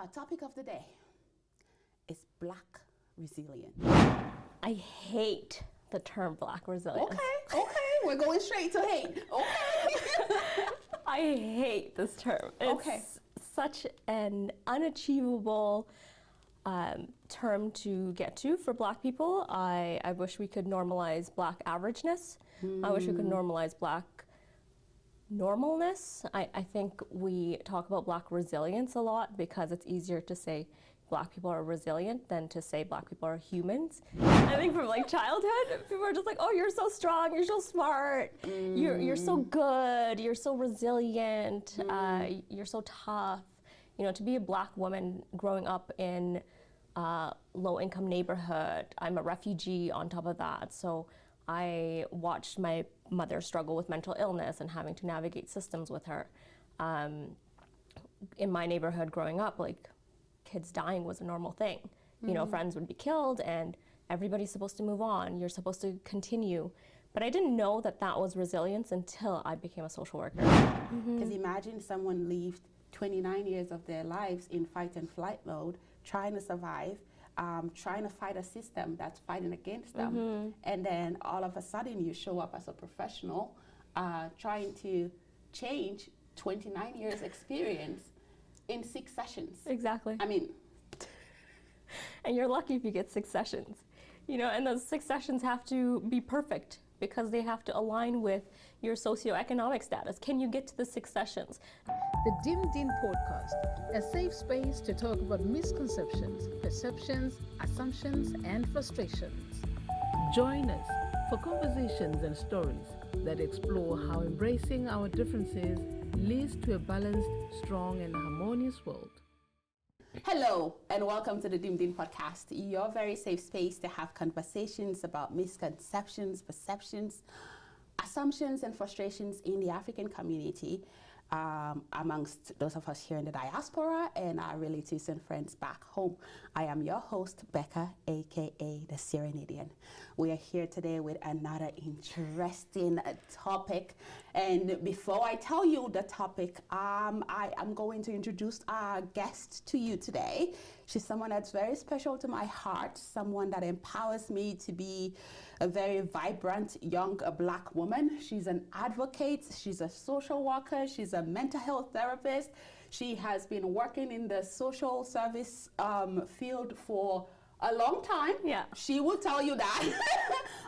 our topic of the day is Black resilience. I hate the term Black resilience. Okay, we're going straight to hate. Okay. I hate this term. It's such an unachievable term to get to for Black people. I wish we could normalize Black averageness. I wish we could normalize Black normalness. I think we talk about Black resilience a lot because it's easier to say Black people are resilient than to say Black people are humans. I think from like childhood, people are just like, oh, you're so strong, you're so smart, you're so good, you're so resilient, you're so tough. You know, to be a Black woman growing up in a low-income neighborhood, I'm a refugee on top of that, so I watched my mother struggle with mental illness and having to navigate systems with her. In my neighborhood growing up, like, kids dying was a normal thing. You know, friends would be killed and everybody's supposed to move on. You're supposed to continue. But I didn't know that that was resilience until I became a social worker. Because imagine someone lived 29 years of their lives in fight and flight mode, trying to survive, trying to fight a system that's fighting against them. And then all of a sudden you show up as a professional, trying to change 29 years experience in 6 sessions. Exactly. I mean, and you're lucky if you get 6 sessions. You know, and those 6 sessions have to be perfect because they have to align with your socioeconomic status. Can you get to the 6 sessions? The Dimdin Podcast, a safe space to talk about misconceptions, perceptions, assumptions, and frustrations. Join us for conversations and stories that explore how embracing our differences leads to a balanced, strong, and harmonious world. hello, and welcome to the Dimdin Podcast, your very safe space to have conversations about misconceptions, perceptions, assumptions, and frustrations in the African community, amongst those of us here in the diaspora and our relatives and friends back home. I am your host, Becca, aka the Serenadian. We are here today with another interesting topic. And before I tell you the topic, I am going to introduce our guest to you today. She's someone that's very special to my heart, someone that empowers me to be a very vibrant young Black woman. She's an advocate, she's a social worker, she's a mental health therapist. She has been working in the social service field for a long time. Yeah. She will tell you that.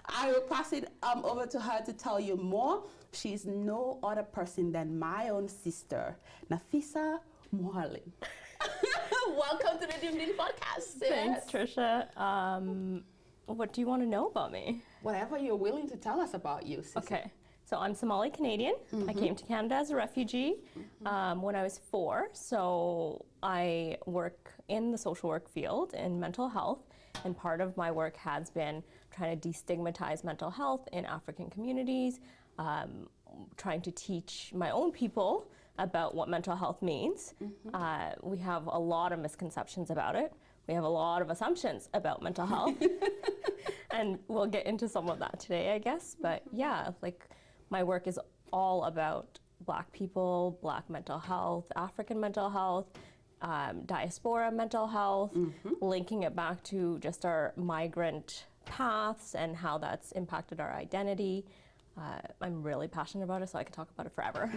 I will pass it over to her to tell you more. She's no other person than my own sister, Nafisa Muhalim. Welcome to the Dimdin Podcast. Thanks, Trisha. What do you want to know about me? Whatever you're willing to tell us about you, Sissy. Okay, so I'm Somali Canadian. I came to Canada as a refugee when I was 4. So I work in the social work field in mental health, and part of my work has been trying to destigmatize mental health in African communities, trying to teach my own people about what mental health means. We have a lot of misconceptions about it. We have a lot of assumptions about mental health. And we'll get into some of that today, I guess. But yeah, like, my work is all about Black people, Black mental health, African mental health, diaspora mental health, linking it back to just our migrant paths and how that's impacted our identity. I'm really passionate about it, so I could talk about it forever.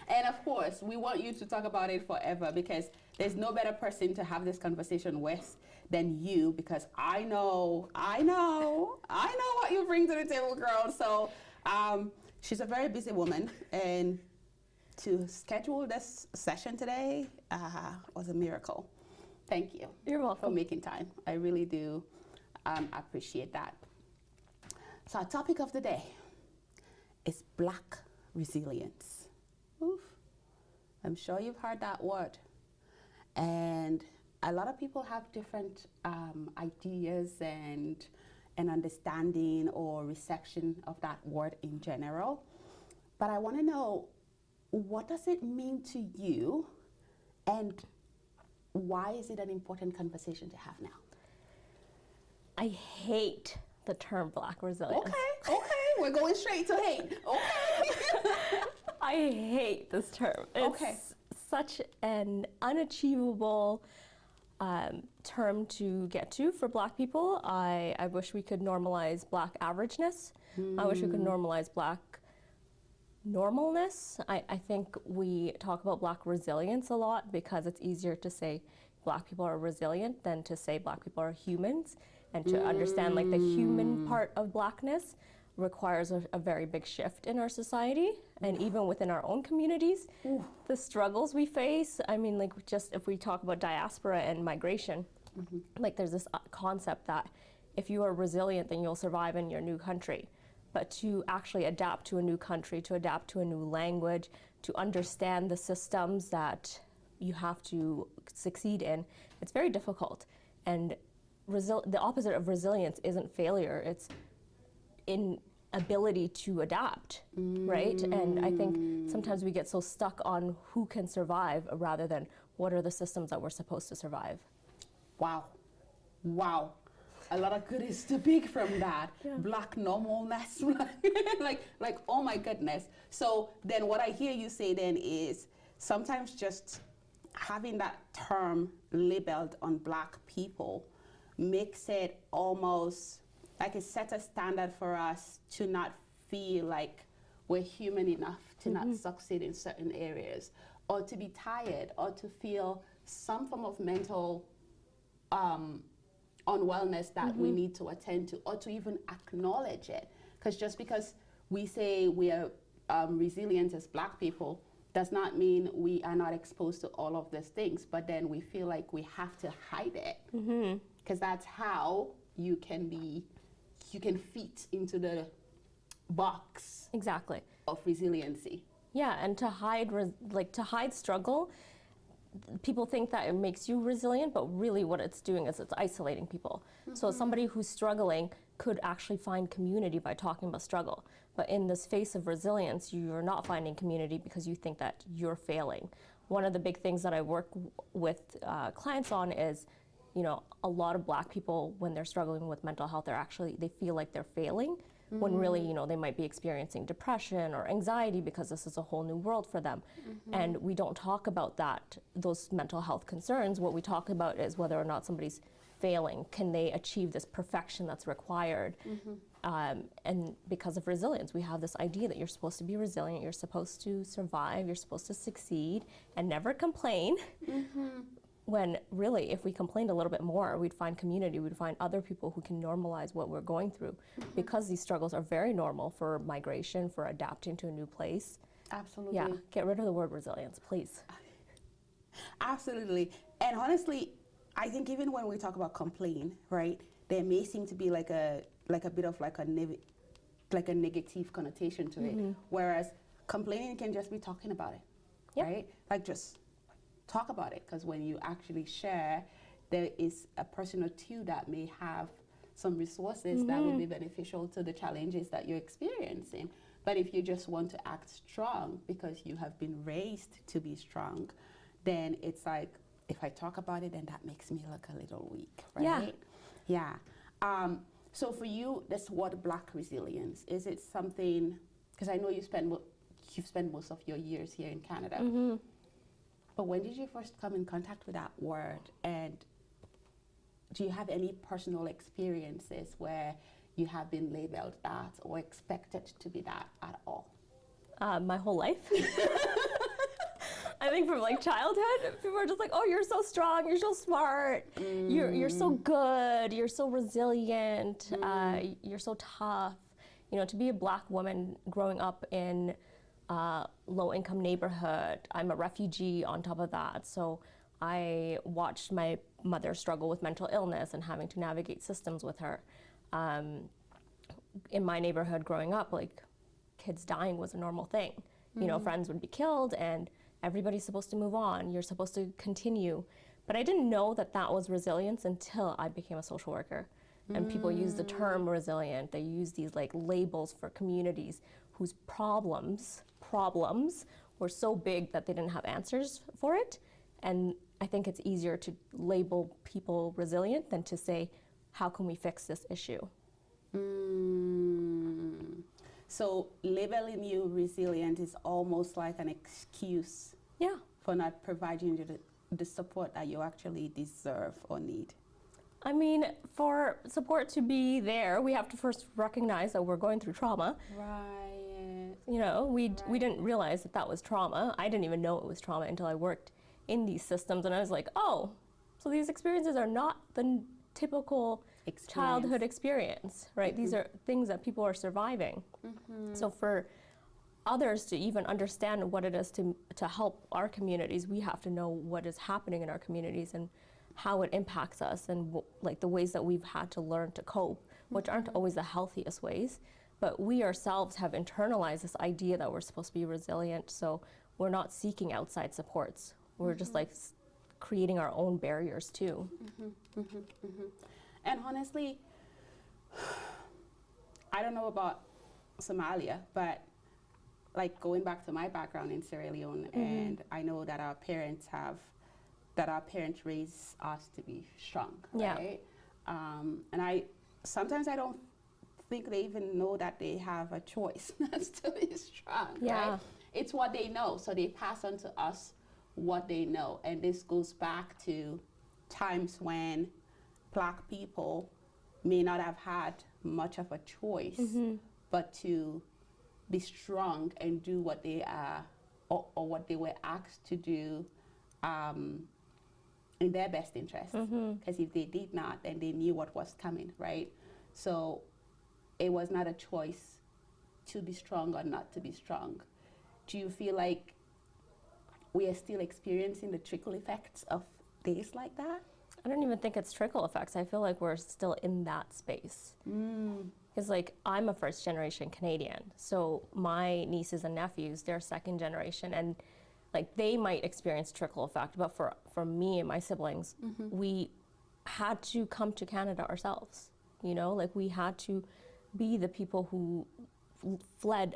And of course, we want you to talk about it forever because there's no better person to have this conversation with than you, because I know what you bring to the table, girl. So she's a very busy woman, and to schedule this session today was a miracle. Thank you. You're welcome. For making time. I really do appreciate that. So our topic of the day is Black resilience. Oof. I'm sure you've heard that word. And a lot of people have different ideas and an understanding or reception of that word in general. But I want to know, what does it mean to you, and why is it an important conversation to have now? I hate the term Black resilience. Okay, we're going straight to hate. Okay. I hate this term. It's such an unachievable term to get to for Black people. I wish we could normalize Black averageness. I wish we could normalize Black normalness. I think we talk about Black resilience a lot because it's easier to say Black people are resilient than to say Black people are humans. And to understand like the human part of Blackness requires a very big shift in our society and even within our own communities. The struggles we face, I mean, like just if we talk about diaspora and migration, like there's this concept that if you are resilient, then you'll survive in your new country. But to actually adapt to a new country, to adapt to a new language, to understand the systems that you have to succeed in, it's very difficult. And the opposite of resilience isn't failure, it's inability to adapt, right? And I think sometimes we get so stuck on who can survive rather than what are the systems that we're supposed to survive. Wow. A lot of goodies to pick from that. Black normalness, like oh my goodness. So then what I hear you say then is sometimes just having that term labeled on Black people makes it almost like it sets a standard for us to not feel like we're human enough to not succeed in certain areas, or to be tired, or to feel some form of mental unwellness that we need to attend to, or to even acknowledge it. Because just because we say we are resilient as Black people does not mean we are not exposed to all of these things, but then we feel like we have to hide it. Because that's how you can fit into the box Exactly. of resiliency. Yeah, and to hide struggle, people think that it makes you resilient, but really what it's doing is it's isolating people. So somebody who's struggling could actually find community by talking about struggle. But in this face of resilience, you're not finding community because you think that you're failing. One of the big things that I work with clients on is, you know, a lot of Black people, when they're struggling with mental health, they feel like they're failing, when really, you know, they might be experiencing depression or anxiety because this is a whole new world for them. And we don't talk about those mental health concerns. What we talk about is whether or not somebody's failing. Can they achieve this perfection that's required? And because of resilience, we have this idea that you're supposed to be resilient, you're supposed to survive, you're supposed to succeed and never complain. When really, if we complained a little bit more, we'd find community, we'd find other people who can normalize what we're going through. Because these struggles are very normal for migration, for adapting to a new place. Absolutely. Yeah, get rid of the word resilience, please. Absolutely. And honestly, I think even when we talk about complain, right, there may seem to be like a bit of like a negative connotation to it. Whereas complaining can just be talking about it, right? Like just talk about it, because when you actually share, there is a person or two that may have some resources that would be beneficial to the challenges that you're experiencing. But if you just want to act strong because you have been raised to be strong, then it's like, if I talk about it, then that makes me look a little weak, right? Yeah. So for you, this word Black resilience, is it something, because I know you've spent most of your years here in Canada, but when did you first come in contact with that word? And do you have any personal experiences where you have been labeled that or expected to be that at all? My whole life. I think from like childhood, people are just like, oh, you're so strong, you're so smart, you're so good, you're so resilient, you're so tough. You know, to be a Black woman growing up in low-income neighborhood. I'm a refugee on top of that. So I watched my mother struggle with mental illness and having to navigate systems with her. In my neighborhood growing up, like kids dying was a normal thing. You know, friends would be killed and everybody's supposed to move on. You're supposed to continue. But I didn't know that that was resilience until I became a social worker. And people use the term resilient. They use these like labels for communities whose problems were so big that they didn't have answers for it. And I think it's easier to label people resilient than to say, how can we fix this issue? So labeling you resilient is almost like an excuse for not providing you the support that you actually deserve or need? I mean, for support to be there, we have to first recognize that we're going through trauma. Right. You know, we didn't realize that that was trauma. I didn't even know it was trauma until I worked in these systems, and I was like, oh, so these experiences are not the typical childhood experience, right? Mm-hmm. These are things that people are surviving. Mm-hmm. So for others to even understand what it is to help our communities, we have to know what is happening in our communities and how it impacts us, and like the ways that we've had to learn to cope, which aren't always the healthiest ways. But we ourselves have internalized this idea that we're supposed to be resilient, so we're not seeking outside supports. We're just like creating our own barriers too. And honestly, I don't know about Somalia, but like going back to my background in Sierra Leone, and I know that our parents raise us to be strong, right? And sometimes I don't think they even know that they have a choice not to be strong, right? It's what they know, so they pass on to us what they know. And this goes back to times when Black people may not have had much of a choice, but to be strong and do what they are, or what they were asked to do in their best interest. Because if they did not, then they knew what was coming, right? So it was not a choice to be strong or not to be strong. Do you feel like we are still experiencing the trickle effects of days like that? I don't even think it's trickle effects. I feel like we're still in that space. Because like I'm a first generation Canadian, so my nieces and nephews, they're second generation, and like they might experience trickle effect, but for me and my siblings, we had to come to Canada ourselves. You know, like we had to be the people who fled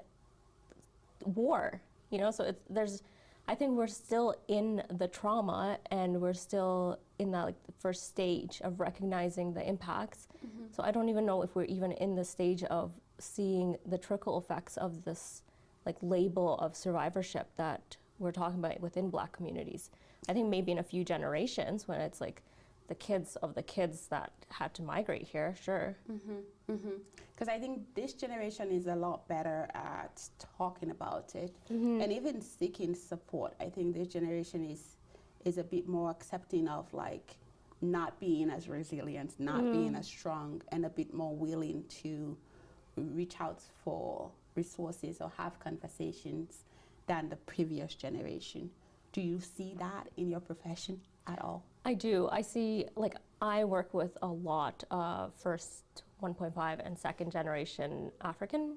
war. You know, so I think we're still in the trauma, and we're still in that like the first stage of recognizing the impacts. So I don't even know if we're even in the stage of seeing the trickle effects of this like label of survivorship that we're talking about within Black communities. I think maybe in a few generations, when it's like the kids of the kids that had to migrate here, sure. Because I think this generation is a lot better at talking about it and even seeking support. I think this generation is a bit more accepting of like not being as resilient, not being as strong, and a bit more willing to reach out for resources or have conversations than the previous generation. Do you see that in your profession at all? I do. I see, like, I work with a lot of first 1.5 and second generation African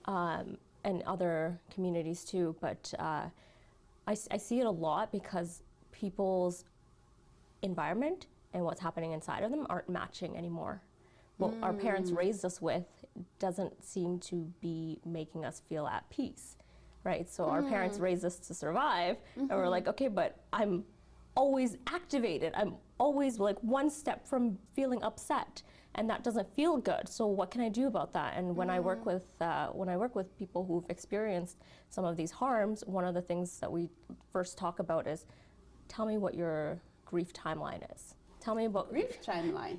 and other communities too, but I see it a lot because people's environment and what's happening inside of them aren't matching anymore. What our parents raised us with doesn't seem to be making us feel at peace, right? So our parents raised us to survive, and we're like, okay, but I'm always activated. I'm always like one step from feeling upset, and that doesn't feel good. So what can I do about that? And when I work with people who've experienced some of these harms, one of the things that we first talk about is, tell me what your grief timeline is. Tell me about grief timeline.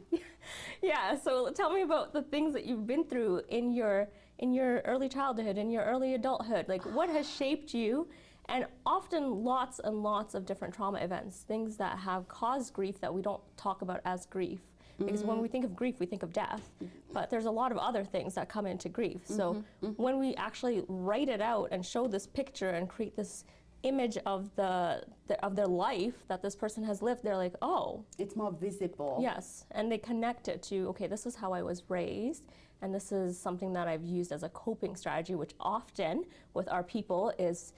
Yeah, so tell me about the things that you've been through in your early childhood, in your early adulthood. Like, what has shaped you? And often lots and lots of different trauma events, things that have caused grief that we don't talk about as grief. Because when we think of grief, we think of death. But there's a lot of other things that come into grief. So when we actually write it out and show this picture and create this image of their life that this person has lived, they're like, oh. It's more visible. Yes, and they connect it to, okay, this is how I was raised, and this is something that I've used as a coping strategy, which often with our people is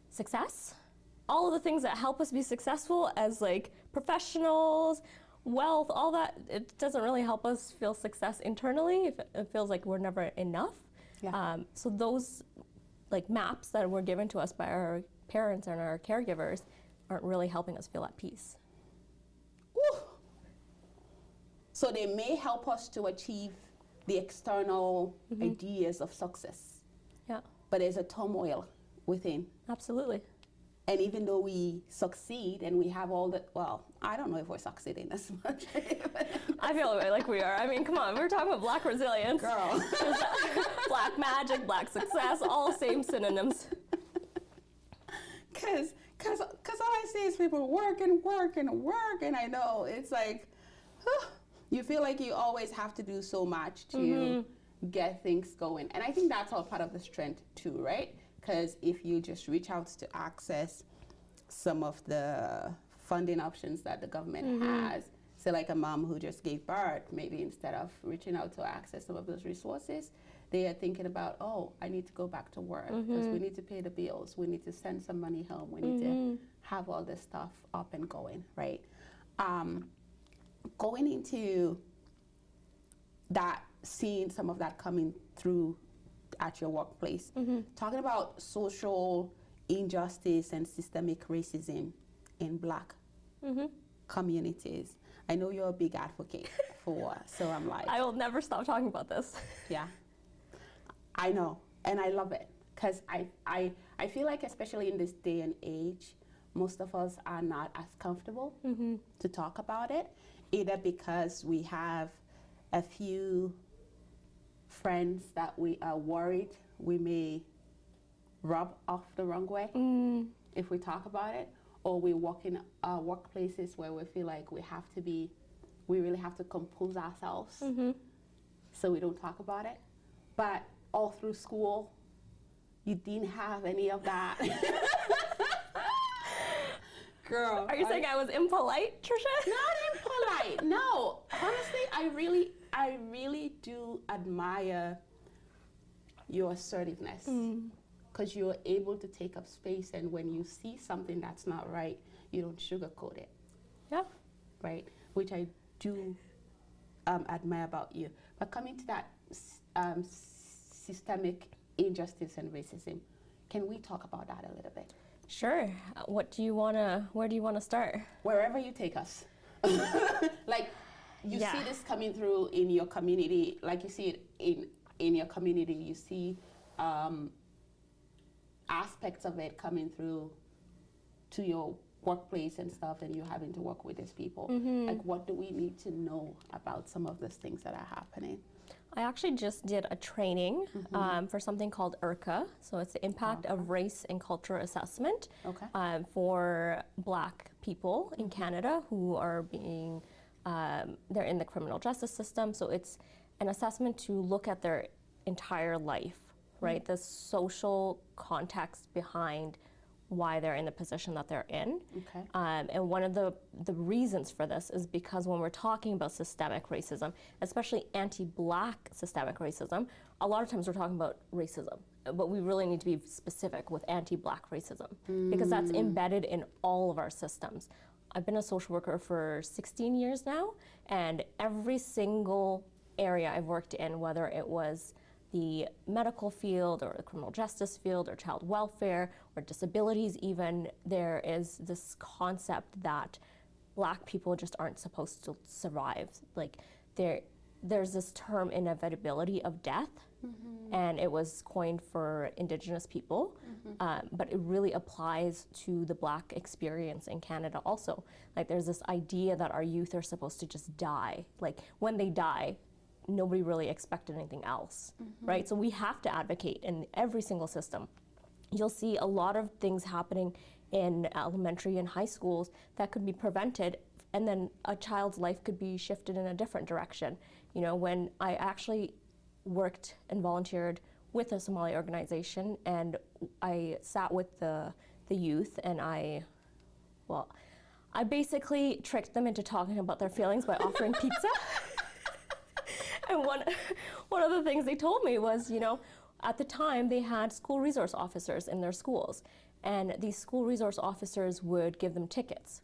success. All of the things that help us be successful as like professionals, wealth, all that, it doesn't really help us feel success internally. It feels like we're never enough. Yeah. So those like maps that were given to us by our parents and our caregivers aren't really helping us feel at peace. Ooh. So they may help us to achieve the external ideas of success. Yeah. But there's a turmoil within. Absolutely. And even though we succeed and we have all the, well, I don't know if we're succeeding as much. I feel like we are. I mean, come on, we're talking about Black resilience. Girl. Black magic, Black success, all same synonyms. Cause all I see is people work and work and work, and I know it's like, you feel like you always have to do so much to get things going. And I think that's all part of the strength too, right? Because if you just reach out to access some of the funding options that the government has, say like a mom who just gave birth, maybe instead of reaching out to access some of those resources, they are thinking about, oh, I need to go back to work because we need to pay the bills, we need to send some money home, we need to have all this stuff up and going, right? Going into that, seeing some of that coming through at your workplace, talking about social injustice and systemic racism in Black communities. I know you're a big advocate for, so I'm like, I will never stop talking about this. Yeah, I know, and I love it, because I feel like, especially in this day and age, most of us are not as comfortable to talk about it, either because we have a few friends that we are worried we may rub off the wrong way if we talk about it, or we walk in workplaces where we feel like we really have to compose ourselves so we don't talk about it. But all through school, you didn't have any of that. Girl. Are you saying I was impolite, Trisha? Not impolite, no. Honestly, I really do admire your assertiveness, because you're able to take up space, and when you see something that's not right, you don't sugarcoat it. Yeah. Right? Which I do admire about you. But coming to that systemic injustice and racism, can we talk about that a little bit? Sure. Where do you want to start? Wherever you take us. Like, you see this coming through in your community, like you see it in your community, you see aspects of it coming through to your workplace and stuff, and you're having to work with these people. Like, what do we need to know about some of those things that are happening? I actually just did a training for something called IRCA, so it's the Impact of Race and Culture Assessment for Black people in Canada who are being, they're in the criminal justice system, so it's an assessment to look at their entire life, right? The social context behind why they're in the position that they're in. And one of the reasons for this is because when we're talking about systemic racism, especially anti-Black systemic racism, a lot of times we're talking about racism, but we really need to be specific with anti-Black racism because that's embedded in all of our systems. I've been a social worker for 16 years now, and every single area I've worked in, whether it was the medical field or the criminal justice field or child welfare or disabilities even, there is this concept that Black people just aren't supposed to survive. Like, there's this term, inevitability of death, and it was coined for Indigenous people, but it really applies to the Black experience in Canada also. Like, there's this idea that our youth are supposed to just die. Like, when they die, nobody really expected anything else, right? So we have to advocate in every single system. You'll see a lot of things happening in elementary and high schools that could be prevented, and then a child's life could be shifted in a different direction. You know, when I actually worked and volunteered with a Somali organization, and I sat with the youth, and I basically tricked them into talking about their feelings by offering pizza. And one of the things they told me was, you know, at the time they had school resource officers in their schools, and these school resource officers would give them tickets.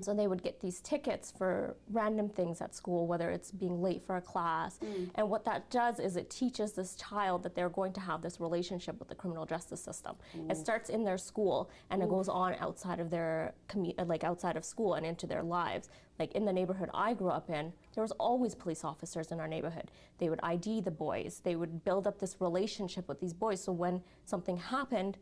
So they would get these tickets for random things at school, whether it's being late for a class. And what that does is it teaches this child that they're going to have this relationship with the criminal justice system. It starts in their school, and it goes on outside of their outside of school and into their lives. Like, in the neighborhood I grew up in, there was always police officers in our neighborhood. They would ID the boys. They would build up this relationship with these boys, so when something happened,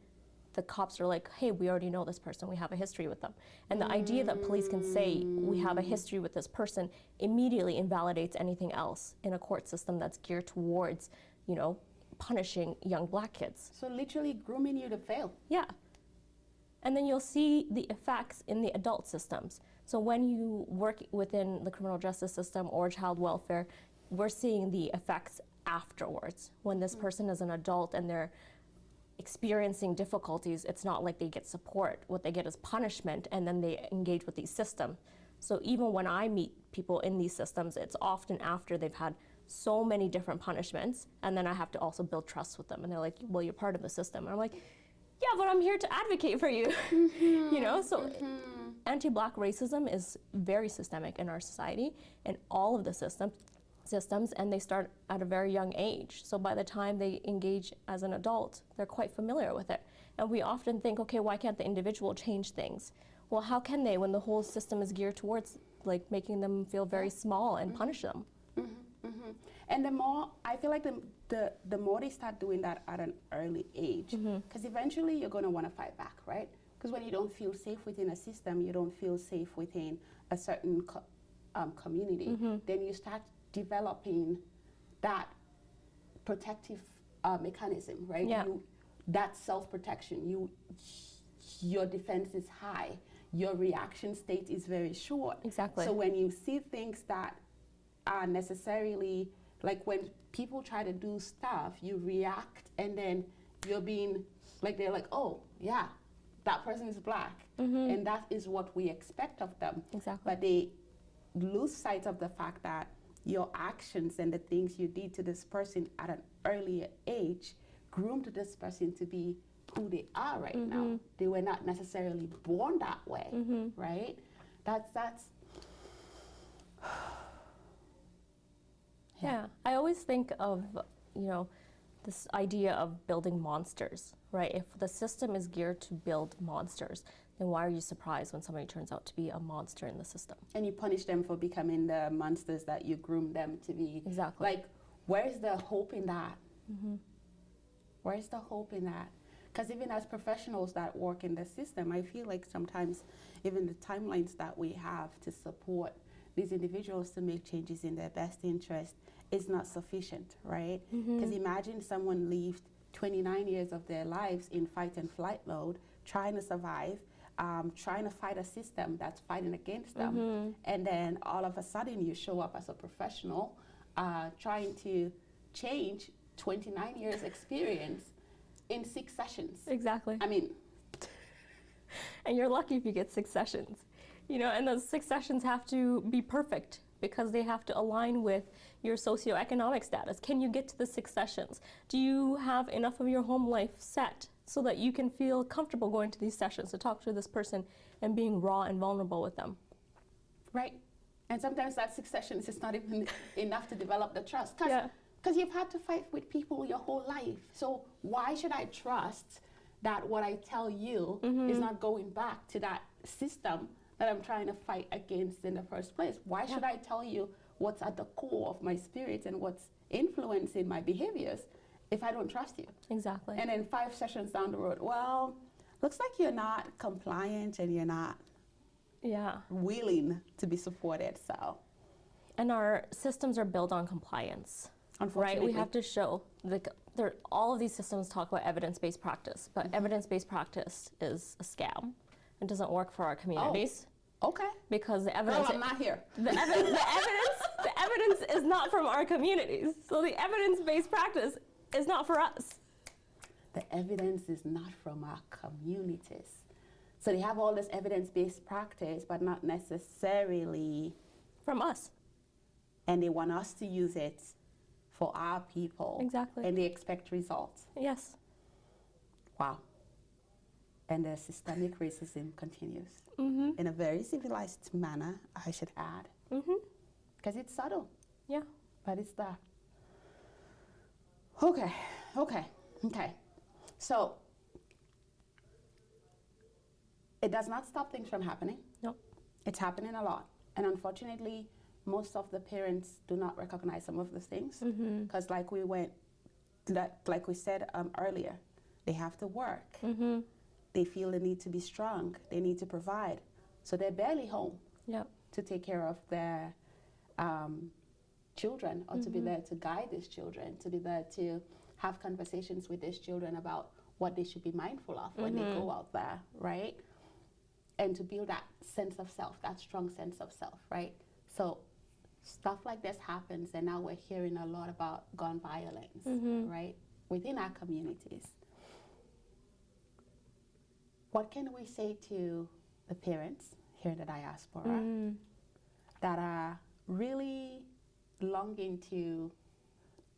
the cops are like, hey, we already know this person, we have a history with them. And the idea that police can say, we have a history with this person, immediately invalidates anything else in a court system that's geared towards, you know, punishing young Black kids. So literally grooming you to fail. Yeah. And then you'll see the effects in the adult systems. So when you work within the criminal justice system or child welfare, we're seeing the effects afterwards. When this person is an adult and they're experiencing difficulties, it's not like they get support. What they get is punishment, and then they engage with these systems. So even when I meet people in these systems, it's often after they've had so many different punishments, and then I have to also build trust with them. And they're like, well, you're part of the system. And I'm like, yeah, but I'm here to advocate for you. You know, so anti-Black racism is very systemic in our society, and all of the systems, and they start at a very young age. So by the time they engage as an adult, they're quite familiar with it. And we often think, okay, why can't the individual change things? Well, how can they when the whole system is geared towards like making them feel very small and punish them? And the more, I feel like the more they start doing that at an early age, because eventually you're going to want to fight back, right? Because when you don't feel safe within a system, you don't feel safe within a certain community, then you start developing that protective mechanism, right? Yeah. That self-protection, your defense is high, your reaction state is very short. Exactly. So when you see things that are necessarily, like when people try to do stuff, you react, and then you're being, like they're like, oh, yeah, that person is Black, and that is what we expect of them. Exactly. But they lose sight of the fact that your actions and the things you did to this person at an earlier age groomed this person to be who they are right now. They were not necessarily born that way, right? That's Yeah, I always think of, you know, this idea of building monsters, right? If the system is geared to build monsters, then why are you surprised when somebody turns out to be a monster in the system? And you punish them for becoming the monsters that you groomed them to be. Exactly. Like, where's the hope in that? Where's the hope in that? Because even as professionals that work in the system, I feel like sometimes even the timelines that we have to support these individuals to make changes in their best interest is not sufficient, right? Because imagine someone lived 29 years of their lives in fight and flight mode, trying to survive, trying to fight a system that's fighting against them. And then all of a sudden you show up as a professional trying to change 29 years experience in 6 sessions. Exactly. I mean, and you're lucky if you get 6 sessions. You know, and those 6 sessions have to be perfect because they have to align with your socioeconomic status. Can you get to the 6 sessions? Do you have enough of your home life set so that you can feel comfortable going to these sessions to talk to this person and being raw and vulnerable with them? Right. And sometimes that 6 sessions is not even enough to develop the trust. Yeah. Because you've had to fight with people your whole life. So why should I trust that what I tell you is not going back to that system that I'm trying to fight against in the first place? Why should I tell you what's at the core of my spirit and what's influencing my behaviors if I don't trust you? Exactly. And then 5 sessions down the road, well, looks like you're not compliant and you're not willing to be supported, so. And our systems are built on compliance. Unfortunately. Right, we have to show, all of these systems talk about evidence-based practice, but evidence-based practice is a scam. It doesn't work for our communities. Oh, okay. Because the evidence... Girl, I'm not here. The evidence is not from our communities. So the evidence-based practice is not for us. The evidence is not from our communities. So they have all this evidence-based practice, but not necessarily... From us. And they want us to use it for our people. Exactly. And they expect results. Yes. Wow. And the systemic racism continues in a very civilized manner, I should add. Because it's subtle. Yeah. But it's there. Okay. So, it does not stop things from happening. No. It's happening a lot. And unfortunately, most of the parents do not recognize some of those things. Because like we said earlier, they have to work. they feel the need to be strong. They need to provide. So they're barely home to take care of their children, or to be there to guide these children, to be there to have conversations with these children about what they should be mindful of when they go out there, right? And to build that sense of self, that strong sense of self, right? So stuff like this happens, and now we're hearing a lot about gun violence, right, within our communities. What can we say to the parents here in the diaspora that are really longing to,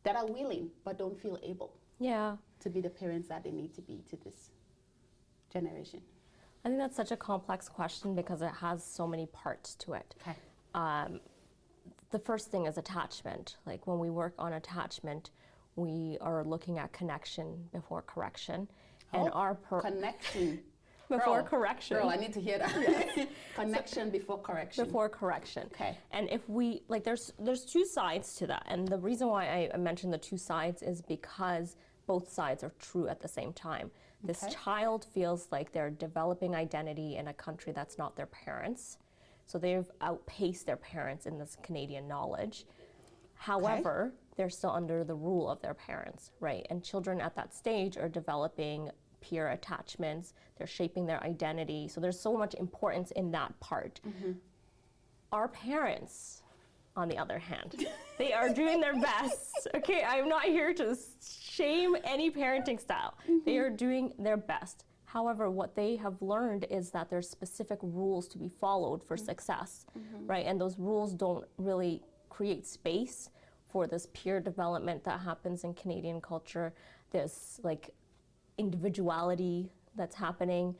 that are willing but don't feel able to be the parents that they need to be to this generation? I think that's such a complex question because it has so many parts to it. Okay. The first thing is attachment. Like when we work on attachment, we are looking at connection before correction. And our connection before correction. Girl, I need to hear that. Connection before correction. Before correction. Okay. And if we, like, there's two sides to that. And the reason why I mentioned the two sides is because both sides are true at the same time. This child feels like they're developing identity in a country that's not their parents. So they've outpaced their parents in this Canadian knowledge. However, they're still under the rule of their parents, right? And children at that stage are developing peer attachments, they're shaping their identity. So there's so much importance in that part. Our parents, on the other hand, they are doing their best. Okay, I'm not here to shame any parenting style. They are doing their best. However, what they have learned is that there's specific rules to be followed for success, right? And those rules don't really create space for this peer development that happens in Canadian culture, this like individuality that's happening,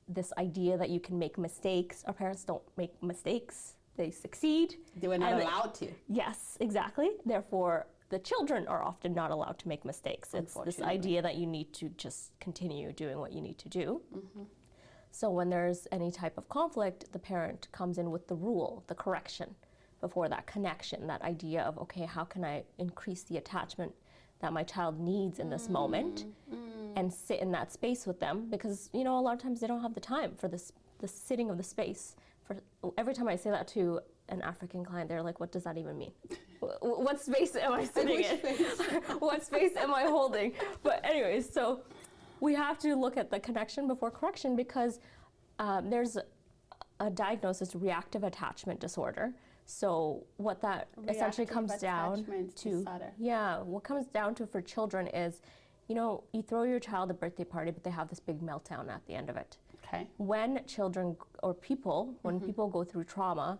this idea that you can make mistakes. Our parents don't make mistakes, they succeed. They were not allowed to. Yes, exactly. Therefore, the children are often not allowed to make mistakes. It's this idea that you need to just continue doing what you need to do. So when there's any type of conflict, the parent comes in with the rule, the correction, before that connection, that idea of, okay, how can I increase the attachment that my child needs in this moment, and sit in that space with them, because, you know, a lot of times they don't have the time for the sitting of the space. For every time I say that to an African client, they're like, what does that even mean? What space am I sitting in? What space am I holding? But anyways, so we have to look at the connection before correction, because there's a diagnosis, reactive attachment disorder. So what that essentially comes down to, what comes down to for children is, you know, you throw your child a birthday party, but they have this big meltdown at the end of it. Okay. When children or people, when people go through trauma,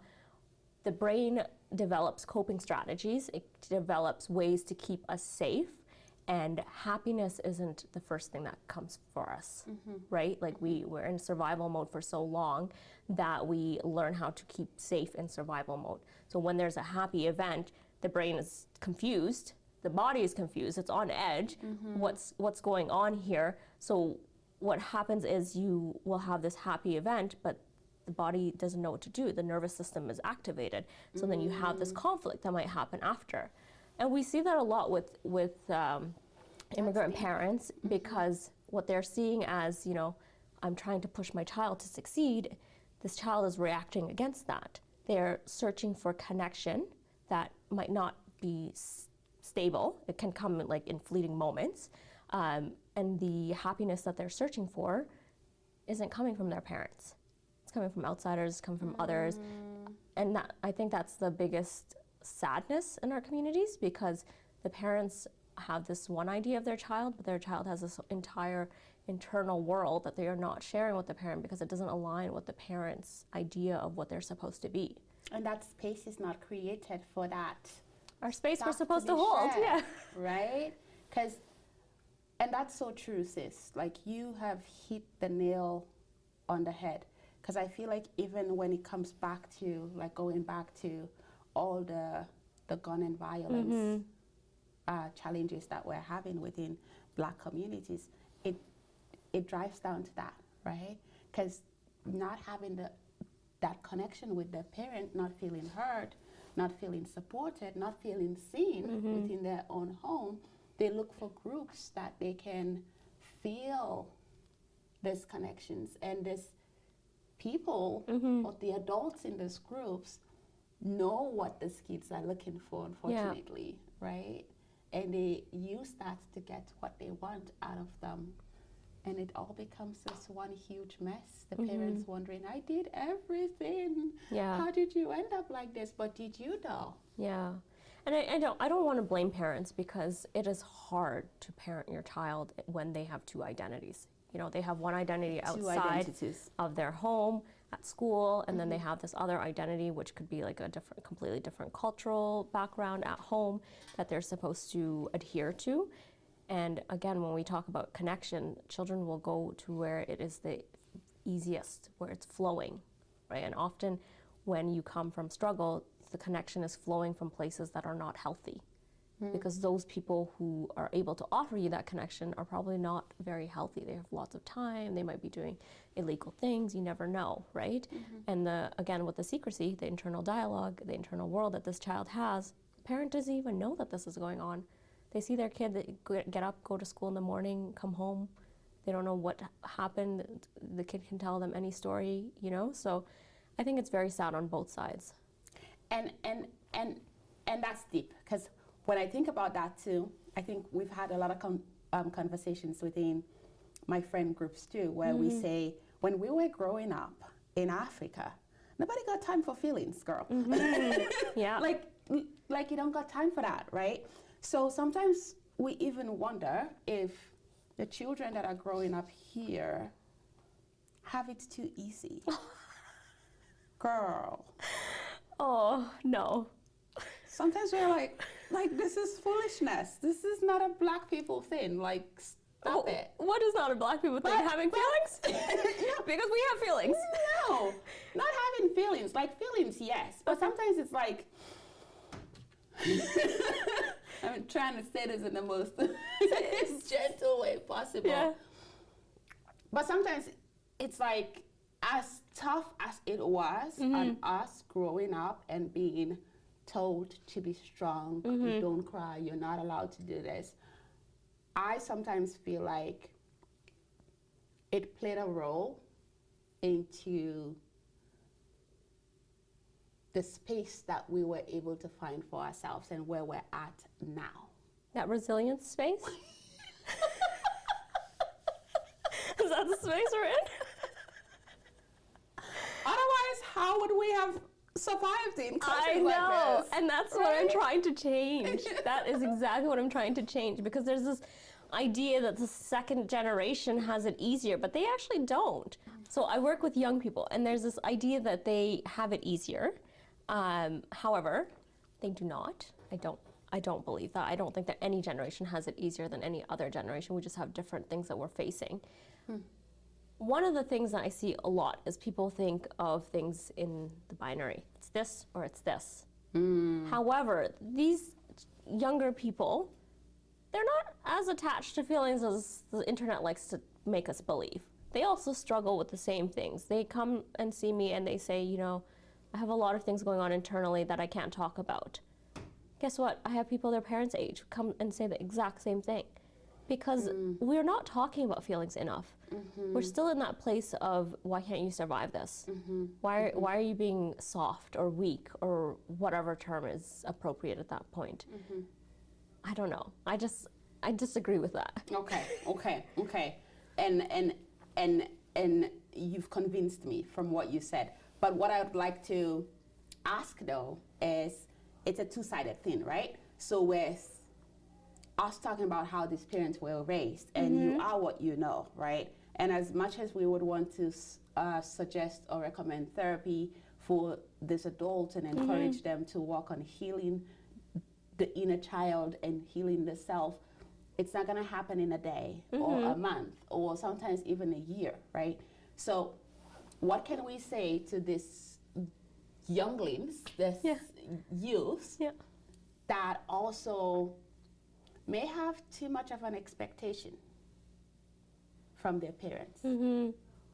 the brain develops coping strategies. It develops ways to keep us safe, and happiness isn't the first thing that comes for us, right? Like we're in survival mode for so long that we learn how to keep safe in survival mode. So when there's a happy event, the brain is confused, the body is confused, it's on edge. What's going on here? So what happens is you will have this happy event, but the body doesn't know what to do. The nervous system is activated. So then you have this conflict that might happen after. And we see that a lot with immigrant parents, because what they're seeing as, you know, I'm trying to push my child to succeed, this child is reacting against that. They're searching for connection that might not be stable. It can come like in fleeting moments. And the happiness that they're searching for isn't coming from their parents. It's coming from outsiders, it's coming from others. And that, I think that's the biggest sadness in our communities, because the parents have this one idea of their child, but their child has this entire internal world that they are not sharing with the parent, because it doesn't align with the parent's idea of what they're supposed to be. And that space is not created for that. Our space we're supposed to hold, shared, right? And that's so true, sis. Like, you have hit the nail on the head. Because I feel like even when it comes back to, like, going back to all the gun and violence challenges that we're having within Black communities, it drives down to that, right? Because not having that connection with the parent, not feeling heard, not feeling supported, not feeling seen within their own home, they look for groups that they can feel there's connections, and there's people or the adults in those groups know what these kids are looking for, unfortunately, right? And they use that to get what they want out of them. And it all becomes this one huge mess. The parents wondering, I did everything. Yeah. How did you end up like this? But did you though? Yeah. And I don't want to blame parents, because it is hard to parent your child when they have two identities. You know, they have one identity outside of their home, at school, and then they have this other identity, which could be like a completely different cultural background at home that they're supposed to adhere to. And again, when we talk about connection, children will go to where it is the easiest, where it's flowing, right? And often when you come from struggle, the connection is flowing from places that are not healthy, because those people who are able to offer you that connection are probably not very healthy. They have lots of time, they might be doing illegal things, you never know, right? And again, with the secrecy, the internal dialogue, the internal world that this child has, the parent doesn't even know that this is going on. They see their kid get up, go to school in the morning, come home. They don't know what happened. The kid can tell them any story, you know? So I think it's very sad on both sides. And that's deep, because when I think about that too, I think we've had a lot of conversations within my friend groups too, where we say, when we were growing up in Africa, nobody got time for feelings, girl. Yeah. Like you don't got time for that, right? So sometimes we even wonder if the children that are growing up here have it too easy. Girl. Oh, no. Sometimes we're like, this is foolishness. This is not a black people thing. Like, stop it. What is not a black people thing? Having feelings? Because we have feelings. No, not having feelings. Like, feelings, yes. But sometimes it's like, I'm trying to say this in the most gentle way possible. Yeah. But sometimes it's like, as tough as it was on us growing up and being told to be strong, you don't cry, you're not allowed to do this, I sometimes feel like it played a role into the space that we were able to find for ourselves and where we're at now. That resilience space? Is that the space we're in? Otherwise, how would we have survived in countries I know, like this? and that's what I'm trying to change. That is exactly what I'm trying to change, because there's this idea that the second generation has it easier, but they actually don't. So I work with young people, and there's this idea that they have it easier. However, they do not. I don't believe that. I don't think that any generation has it easier than any other generation. We just have different things that we're facing. One of the things that I see a lot is people think of things in the binary. It's this or it's this. However, these younger people, they're not as attached to feelings as the internet likes to make us believe. They also struggle with the same things. They come and see me and they say, you know, I have a lot of things going on internally that I can't talk about. Guess what? I have people their parents' age come and say the exact same thing. Because we're not talking about feelings enough. We're still in that place of, why can't you survive this? Why are you being soft or weak or whatever term is appropriate at that point? I don't know. I disagree with that. Okay. And you've convinced me from what you said. But what I would like to ask though is, it's a two-sided thing, right? So with us talking about how these parents were raised, and you are what you know, right? And as much as we would want to suggest or recommend therapy for these adults and encourage them to work on healing the inner child and healing the self, it's not going to happen in a day or a month or sometimes even a year, right? So what can we say to these younglings, this youth that also may have too much of an expectation from their parents,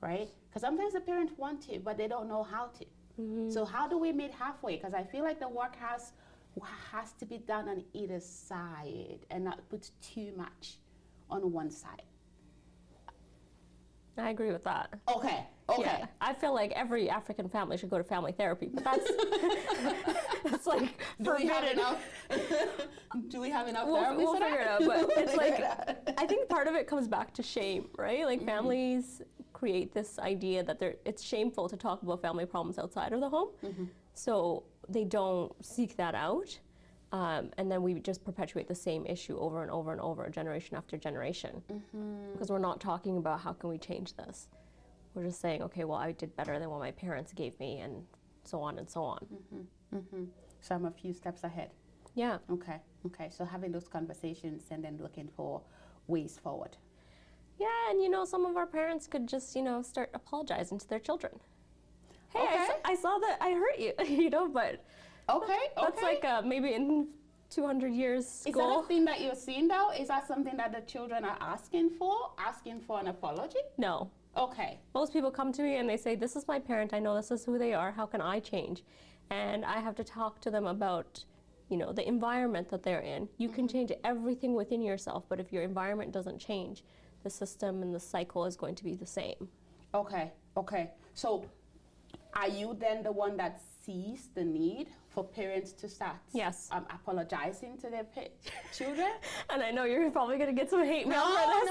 right? Because sometimes the parents want to, but they don't know how to. So how do we meet halfway? Because I feel like the work has to be done on either side and not put too much on one side. I agree with that. Okay. Yeah, I feel like every African family should go to family therapy, but that's that's like forbidden. Do we have enough We'll therapists? figure it out, but it's like I think part of it comes back to shame, right? Like families create this idea that it's shameful to talk about family problems outside of the home, so they don't seek that out, and then we just perpetuate the same issue over and over and over, generation after generation, because we're not talking about how can we change this. We're just saying, okay, well, I did better than what my parents gave me, and so on and so on. So I'm a few steps ahead. Yeah. Okay. So having those conversations and then looking for ways forward. Yeah, and some of our parents could just, start apologizing to their children. Hey, Okay. I saw that I hurt you, but that's like maybe in 200 years school. Is that a thing that you're seeing though? Is that something that the children are asking for an apology? No. Okay. Most people come to me and they say, this is my parent, I know this is who they are, how can I change? And I have to talk to them about, the environment that they're in. You can change everything within yourself, but if your environment doesn't change, the system and the cycle is going to be the same. Okay. So are you then the one that sees the need for parents to start apologizing to their children? And I know you're probably going to get some hate mail for this.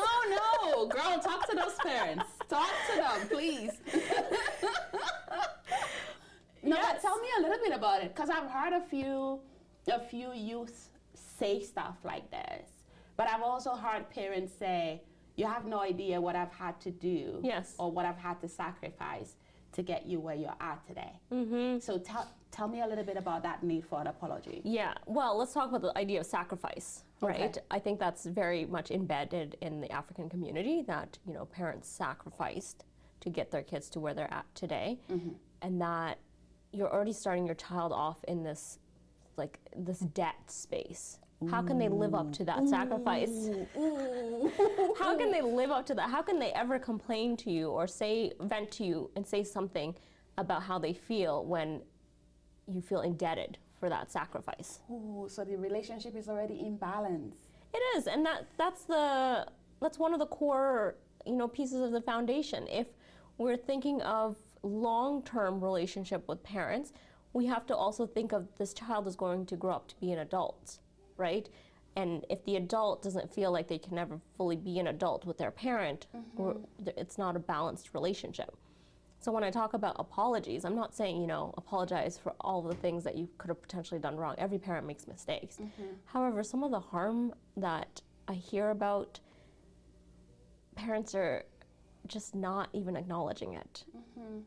No. Girl, talk to those parents. Talk to them, please. No, but tell me a little bit about it, because I've heard a few youth say stuff like this. But I've also heard parents say, you have no idea what I've had to do or what I've had to sacrifice to get you where you're at today. So tell me a little bit about that need for an apology. Yeah, well, let's talk about the idea of sacrifice, right? Okay. I think that's very much embedded in the African community that, parents sacrificed to get their kids to where they're at today. And that you're already starting your child off in this debt space. How can they live up to that sacrifice? How can they live up to that? How can they ever complain to you or vent to you and say something about how they feel when you feel indebted for that sacrifice? Ooh, so the relationship is already imbalanced. It is, and that's one of the core, pieces of the foundation. If we're thinking of long-term relationship with parents, we have to also think of this child is going to grow up to be an adult, right? And if the adult doesn't feel like they can never fully be an adult with their parent, it's not a balanced relationship. So when I talk about apologies, I'm not saying, apologize for all the things that you could have potentially done wrong. Every parent makes mistakes. However, some of the harm that I hear about, parents are just not even acknowledging it.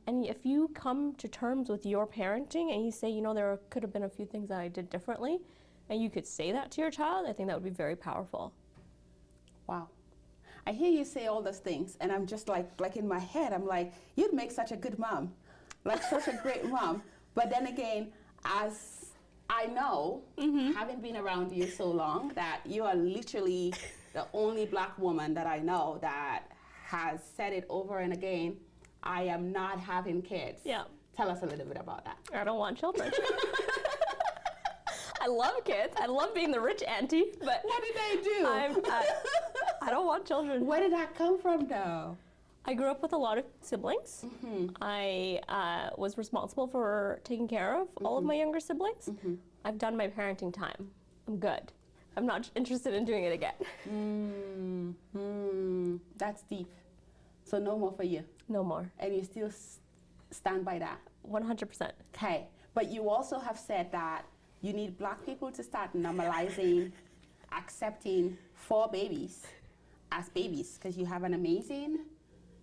And if you come to terms with your parenting and you say, there could have been a few things that I did differently, and you could say that to your child, I think that would be very powerful. Wow. I hear you say all those things, and I'm just like in my head, I'm like, you'd make such a good mom, like such a great mom. But then again, as I know, having been around you so long, that you are literally the only Black woman that I know that has said it over and again, I am not having kids. Yeah. Tell us a little bit about that. I don't want children. I love kids. I love being the rich auntie, but what did they do? I don't want children. Where did that come from, though? I grew up with a lot of siblings. I was responsible for taking care of all of my younger siblings. I've done my parenting time. I'm good. I'm not interested in doing it again. That's deep. So no more for you. No more. And you still stand by that? 100%. Okay. But you also have said that you need Black people to start normalizing, accepting 4 babies as babies, because you have an amazing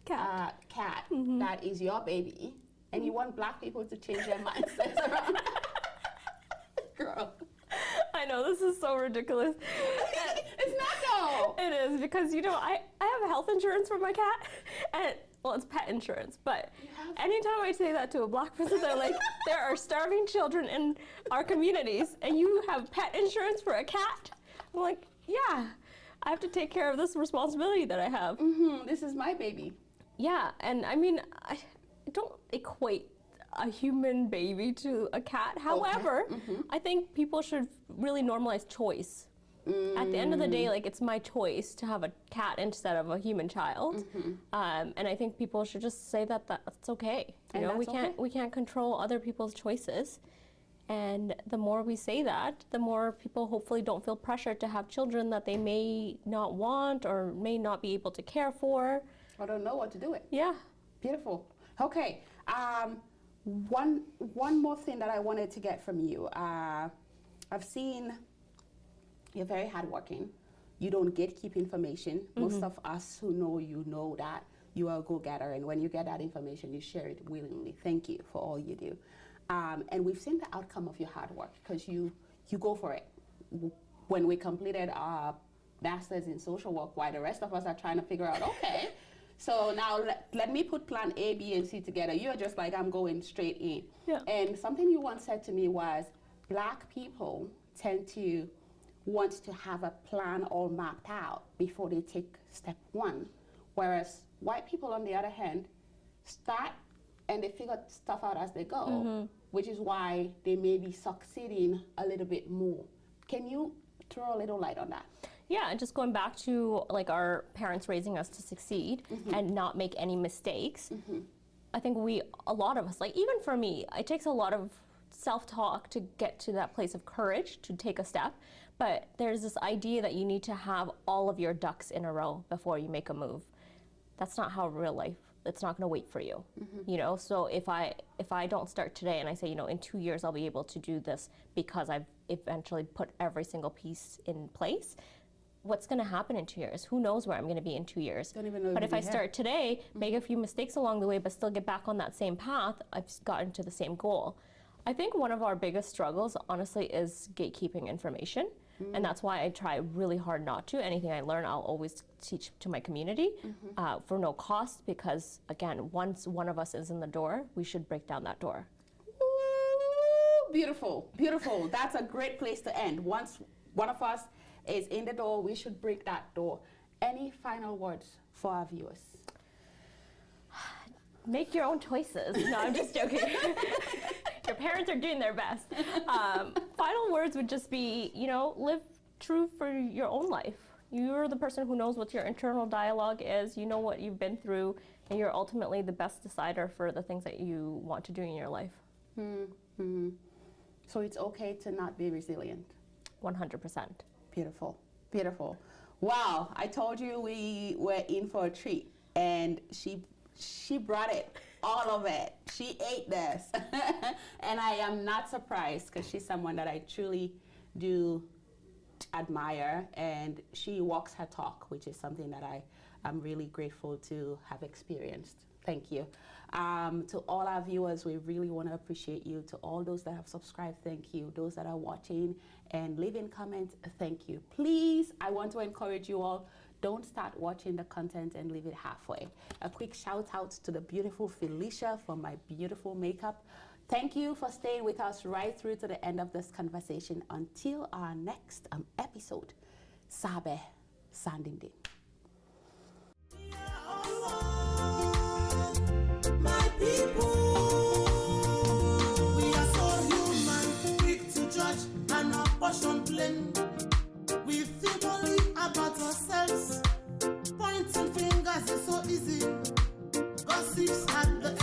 cat that is your baby, and you want Black people to change their mindsets around that. Girl. I know, this is so ridiculous. It's not though. It is, because I have health insurance for my cat, and well, it's pet insurance, but anytime I say that to a Black person, they're like, there are starving children in our communities, and you have pet insurance for a cat? I'm like, yeah, I have to take care of this responsibility that I have. This is my baby. Yeah, and I mean, I don't equate a human baby to a cat. However, I think people should really normalize choice. At the end of the day, like, it's my choice to have a cat instead of a human child. And I think people should just say that that's okay. You know, we can't control other people's choices. And the more we say that, the more people hopefully don't feel pressure to have children that they may not want or may not be able to care for. I don't know what to do with. Yeah. Beautiful. Okay. One more thing that I wanted to get from you. I've seen you're very hardworking. You don't gatekeep information. Most of us who know you know that you are a go-getter, and when you get that information, you share it willingly. Thank you for all you do. And we've seen the outcome of your hard work because you go for it. When we completed our master's in social work, while the rest of us are trying to figure out, okay, so now let me put plan A, B, and C together. You're just like, I'm going straight in. Yeah. And something you once said to me was, Black people tend to want to have a plan all mapped out before they take step one. Whereas white people, on the other hand, start and they figure stuff out as they go, which is why they may be succeeding a little bit more. Can you throw a little light on that? Yeah, and just going back to like our parents raising us to succeed and not make any mistakes. I think a lot of us, like even for me, it takes a lot of self-talk to get to that place of courage to take a step. But there's this idea that you need to have all of your ducks in a row before you make a move. That's not how real life, it's not going to wait for you. You know, so if I don't start today and I say, you know, in 2 years I'll be able to do this because I've eventually put every single piece in place, what's going to happen in 2 years? Who knows where I'm going to be in 2 years? Don't even know. But if I start today, make a few mistakes along the way, but still get back on that same path, I've gotten to the same goal. I think one of our biggest struggles, honestly, is gatekeeping information. And that's why I try really hard not to. Anything I learn, I'll always teach to my community for no cost, because again, once one of us is in the door, we should break down that door. Ooh, beautiful, beautiful. That's a great place to end. Once one of us is in the door, we should break that door. Any final words for our viewers? Make your own choices. No, I'm just joking. Your parents are doing their best. Final words would just be, you know, live true for your own life. You're the person who knows what your internal dialogue is. You know what you've been through, and you're ultimately the best decider for the things that you want to do in your life. So it's okay to not be resilient. 100%. Beautiful, beautiful. Wow, I told you we were in for a treat, and she brought it, all of it. She ate this. And I am not surprised, because she's someone that I truly do admire, and she walks her talk, which is something that I'm really grateful to have experienced. Thank you. To all our viewers, we really want to appreciate you. To all those that have subscribed, thank you. Those that are watching and leaving comments, thank you. Please, I want to encourage you all, don't start watching the content and leave it halfway. A quick shout out to the beautiful Felicia for my beautiful makeup. Thank you for staying with us right through to the end of this conversation. Until our next episode, Sabe Sandindin. My people, we are so human, quick to judge and apportion blame. We think only about ourselves. Pointing fingers is so easy. Gossips at the